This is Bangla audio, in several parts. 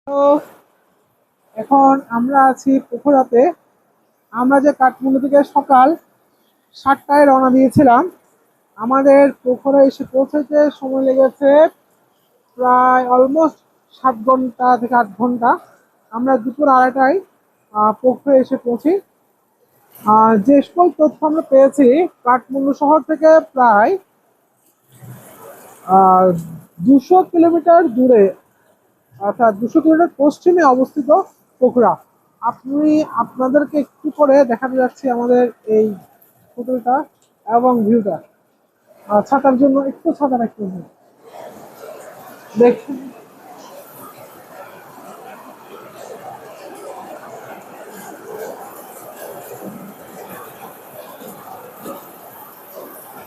তো এখন আমরা আছি পুকুরাতে। আমরা যে কাঠমান্ডু থেকে সকাল 7টায় রওনা দিয়েছিলাম, আমাদের পুকুরে এসে পৌঁছাতে সময় লেগেছে প্রায় অলমোস্ট 7 ঘন্টা থেকে 8 ঘন্টা। আমরা দুপুর 2:30টায় পুকুরে এসে পৌঁছি। যে সকল তথ্য আমরা পেয়েছি, কাঠমান্ডু শহর থেকে প্রায় 200 কিলোমিটার দূরে, অর্থাৎ 200 কিলোমিটার পশ্চিমে অবস্থিত পোখরা। আপনাদেরকে একটু করে দেখাতে যাচ্ছি আমাদের এই হোটেলটা এবং ভিউটা। ছাতার জন্য একটু ছাতা রাখতে হবে দেখুন।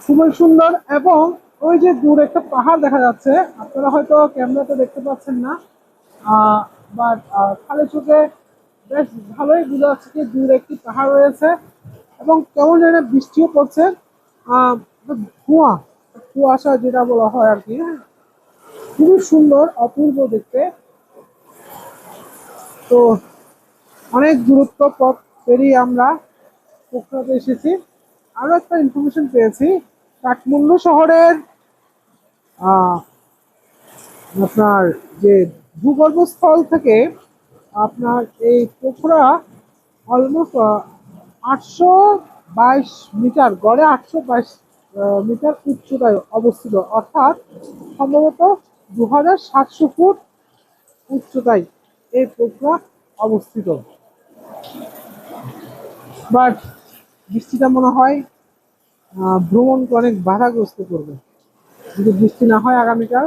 খুবই সুন্দর, এবং ওই যে দূরে একটা পাহাড় দেখা যাচ্ছে, আপনারা হয়তো ক্যামেরাতে দেখতে পাচ্ছেন না, বাট খালি চোখে বেশ ভালোই বোঝা যাচ্ছে যে দূরে একটি পাহাড় রয়েছে এবং কেমন যেন বৃষ্টিও পড়ছে। আহ ধোঁয়া, কুয়াশা যেটা বলা হয় আর কি। খুবই সুন্দর, অপূর্ব দেখতে। তো অনেক দূরত্ব পথ পেরিয়ে আমরা পোখরাতে এসেছি। আরো একটা ইনফরমেশন পেয়েছি, কাঠমান্ডু শহরের আহ আপনার যে ভূগর্ভস্থল থেকে আপনার এই পোখরা অলমোস্ট 822 মিটার, গড়ে 822 মিটার উচ্চতায় অবস্থিত, অর্থাৎ সম্ভবত 2700 ফুট উচ্চতায় এই পোখরা অবস্থিত। বাট বৃষ্টিটা মনে হয় ভ্রমণকে অনেক বাধাগ্রস্ত করবে। যদি বৃষ্টি না হয় আগামীকাল,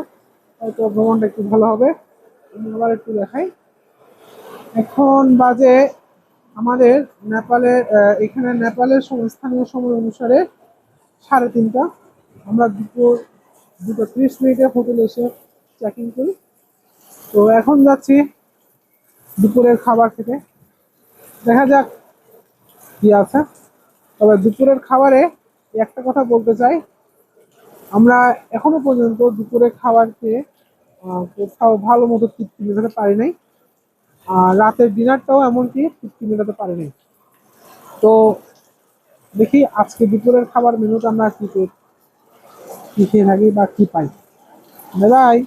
হয়তো ভ্রমণটা একটু ভালো হবে। আমি আবার একটু দেখাই। এখন বাজে আমাদের নেপালের এখানে নেপালের স্থানীয় সময় অনুসারে 3:30। আমরা দুপুর 2:30 হোটেলে এসে চেক ইন করি। তো এখন যাচ্ছি দুপুরের খাবার খেতে, দেখা যাক কি আছে। তবে দুপুরের খাবারে একটা কথা বলতে চাই, আমরা এখনো পর্যন্ত দুপুরে খাবার খেয়ে কোথাও ভালো মতো তৃপ্তি মেটাতে পারি নাই। রাতের ডিনারটাও এমনকি তৃপ্তি মেটাতে পারি নাই। তো দেখি আজকে দুপুরের খাবার মেনুতে আমরা কি খেয়ে থাকি বা কি পাই। বাই।